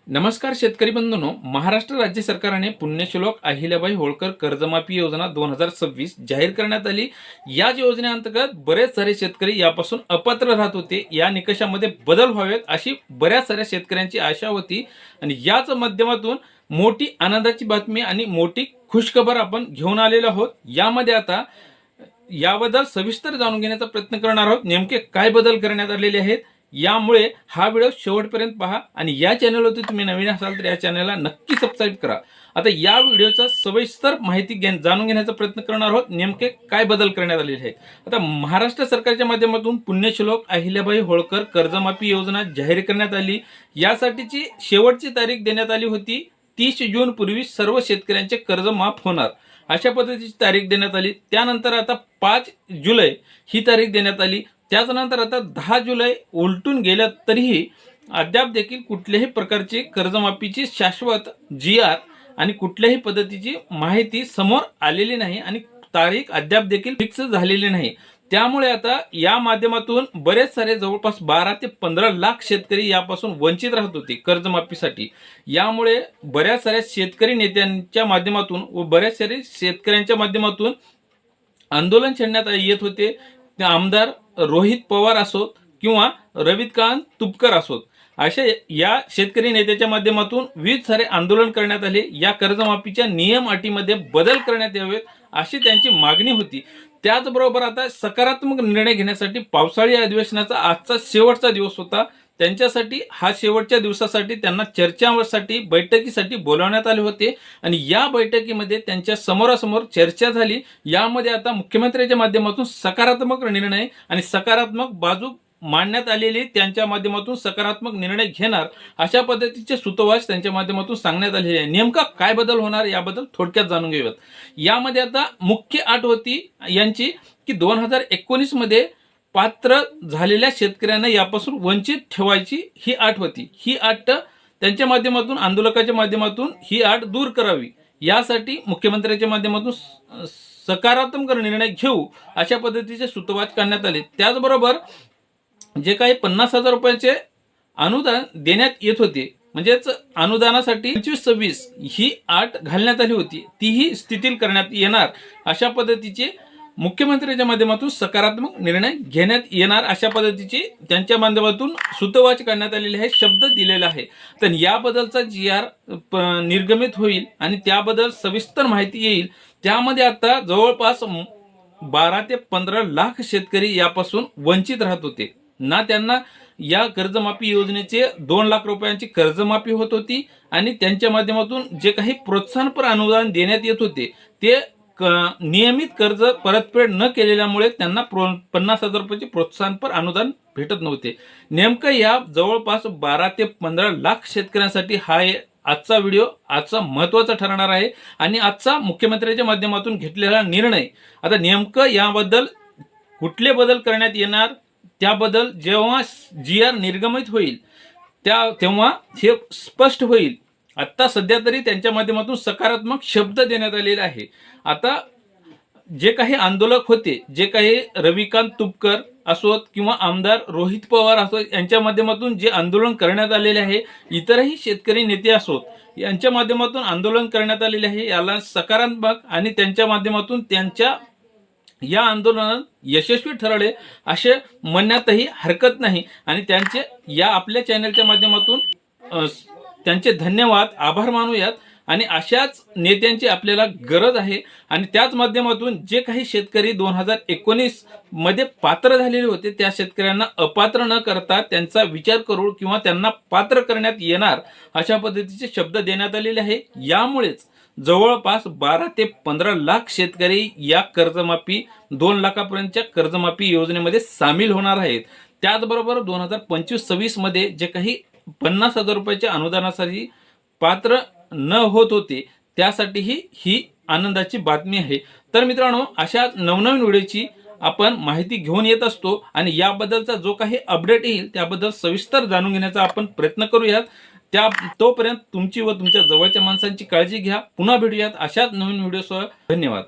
नमस्कार शेतकरी बंधूंनो, महाराष्ट्र राज्य सरकारने पुण्यश्लोक अहिल्याबाई होळकर कर्जमाफी योजना 2026 जाहीर करण्यात आली। या योजनेअंतर्गत बरेच सारे शेतकरी यापासून अपात्र राहत होते। या निकषामध्ये बदल व्हावेत अशी बऱ्याच साऱ्या शेतकऱ्यांची आशा होती आणि याच माध्यमातून मोठी आनंदाची बातमी आणि मोठी खुशखबर आपण घेऊन आलेलो आहोत। यामध्ये आता याबद्दल सविस्तर जाणून घेण्याचा प्रयत्न करणार आहोत। नेमके काय बदल करण्यात आलेले आहेत, यामुळे हा व्हिडिओ शेवटपर्यंत पहा आणि या चॅनलवरती तुम्ही नवीन असाल तर या चॅनलला नक्की सबस्क्राइब करा। आता या व्हिडिओचा सविस्तर माहिती जाणून घेण्याचा प्रयत्न करणार आहोत, नेमके काय बदल करण्यात आलेले आहेत। आता महाराष्ट्र सरकारच्या माध्यमातून पुण्यश्लोक अहिल्याबाई होळकर कर्जमाफी योजना जाहीर करण्यात आली। यासाठीची शेवटची तारीख देण्यात आली होती 30 जून पूर्वी सर्व शेतकऱ्यांचे कर्ज माफ होणार अशा पद्धतीची तारीख देण्यात आली। त्यानंतर आता 5 जुलै ही तारीख देण्यात आली। त्यानंतर आता 10 जुलै उलटून गेल्या तरीही अद्याप देखील कुठल्याही प्रकारची कर्जमाफीची शाश्वत GR आणि कुठल्याही पद्धतीची माहिती समोर आलेली नाही आणि तारीख अद्याप देखील फिक्स झालेली नाही। त्यामुळे आता या माध्यमातून बरेच सारे जवळपास 12 ते 15 लाख शेतकरी यापासून वंचित राहत होते कर्जमाफीसाठी। यामुळे बऱ्याच साऱ्या शेतकरी नेत्यांच्या माध्यमातून व बऱ्याच सारे शेतकऱ्यांच्या माध्यमातून आंदोलन छेडण्यात येत होते। ते आमदार रोहित पवार असोत किंवा रविकांत तुपकर असोत, अशा या शेतकरी नेत्याच्या माध्यमातून विविध सारे आंदोलन करण्यात आले। या कर्जमाफीच्या नियम अटीमध्ये बदल करण्यात यावेत अशी त्यांची मागणी होती। त्याचबरोबर आता सकारात्मक निर्णय घेण्यासाठी पावसाळी अधिवेशनाचा आजचा शेवटचा दिवस होता। त्यांच्यासाठी हा शेवटच्या दिवसासाठी त्यांना चर्चासाठी बैठकीसाठी बोलवण्यात आले होते आणि या बैठकीमध्ये त्यांच्या समोरासमोर चर्चा झाली। यामध्ये आता मुख्यमंत्र्यांच्या माध्यमातून सकारात्मक निर्णय आणि सकारात्मक बाजू मांडण्यात आलेली, त्यांच्या माध्यमातून सकारात्मक निर्णय घेणार अशा पद्धतीचे सूतोवाच त्यांच्या माध्यमातून सांगण्यात आलेले आहे। नेमका काय बदल होणार याबद्दल थोडक्यात जाणून घेऊयात। यामध्ये आता मुख्य अट होती यांची की 2019 मध्ये पात्र झालेल्या शेतकऱ्यांना यापासून वंचित ठेवायची ही अट होती। ही अट त्यांच्या माध्यमातून आंदोलकाच्या माध्यमातून ही अट दूर करावी यासाठी मुख्यमंत्र्यांच्या माध्यमातून सकारात्मक निर्णय घेऊ अशा पद्धतीचे सूतोवाच करण्यात आले। त्याचबरोबर जे काही 50,000 रुपयाचे अनुदान देण्यात येत होते, म्हणजेच अनुदानासाठी 25-26 ही अट घालण्यात आली होती, तीही स्थितील करण्यात येणार अशा पद्धतीचे मुख्यमंत्र्यांच्या माध्यमातून सकारात्मक निर्णय घेण्यात येणार अशा पद्धतीची त्यांच्या माध्यमातून सूतोवाच करण्यात आलेले आहे, शब्द दिलेला आहे। तर याबद्दलचा GR निर्गमित होईल आणि त्याबद्दल सविस्तर माहिती येईल। त्यामध्ये आता जवळपास 12 ते 15 लाख शेतकरी यापासून वंचित राहत होते ना। त्यांना या कर्जमाफी योजनेचे 2 लाख रुपयांची कर्जमाफी होत होती आणि त्यांच्या माध्यमातून जे काही प्रोत्साहनपर अनुदान देण्यात येत होते ते नियमित कर्ज परतफेड न केलेल्यामुळे त्यांना 50,000 रुपयाचे प्रोत्साहनपर अनुदान भेटत नव्हते। नेमकं या जवळपास 12 ते 15 लाख शेतकऱ्यांसाठी हा आजचा व्हिडिओ आजचा महत्त्वाचा ठरणार आहे आणि आजचा मुख्यमंत्र्यांच्या माध्यमातून घेतलेला निर्णय। आता नेमकं याबद्दल कुठले बदल करण्यात येणार त्याबद्दल जेव्हा GR निर्गमित होईल तेव्हा हे स्पष्ट होईल। आता सध्या तरी त्यांच्या माध्यमातून सकारात्मक शब्द देण्यात आलेले आहे। आता जे काही आंदोलक होते, जे काही रविकांत तुपकर असोत किंवा आमदार रोहित पवार असोत, यांच्या माध्यमातून जे आंदोलन करण्यात आलेले आहे, इतरही शेतकरी नेते असोत यांच्या माध्यमातून आंदोलन करण्यात आलेले आहे, याला सकारात्मक आणि त्यांच्या माध्यमातून त्यांच्या या आंदोलनात यशस्वी ठरले असे म्हणण्यातही हरकत नाही आणि त्यांचे या आपल्या चॅनलच्या माध्यमातून त्यांचे धन्यवाद आभार मानूयात आणि अशाच नेत्यांची आपल्याला गरज आहे। आणि त्याच माध्यमातून जे काही शेतकरी 2019 मध्ये पात्र झालेले होते त्या शेतकऱ्यांना अपात्र न करता त्यांचा विचार करू किंवा त्यांना पात्र करण्यात येणार अशा पद्धतीचे शब्द देण्यात आलेले आहे। यामुळेच जवळपास 12 ते 15 लाख शेतकरी या कर्जमाफी 2 लाखापर्यंतच्या कर्जमाफी योजनेमध्ये सामील होणार आहेत। त्याचबरोबर 2025-26 मध्ये जे काही 50,000 रुपयाच्या अनुदानासाठी पात्र न होत होते त्यासाठीही ही आनंदाची बातमी आहे। तर मित्रांनो, अशा नवनवीन व्हिडिओची आपण माहिती घेऊन येत असतो आणि याबद्दलचा जो काही अपडेट येईल त्याबद्दल सविस्तर जाणून घेण्याचा आपण प्रयत्न करूयात। तोपर्यंत तुमची व तुमच्या जवळच्या माणसांची काळजी घ्या। पुन्हा भेटूयात अशाच नवीन व्हिडिओसह। धन्यवाद।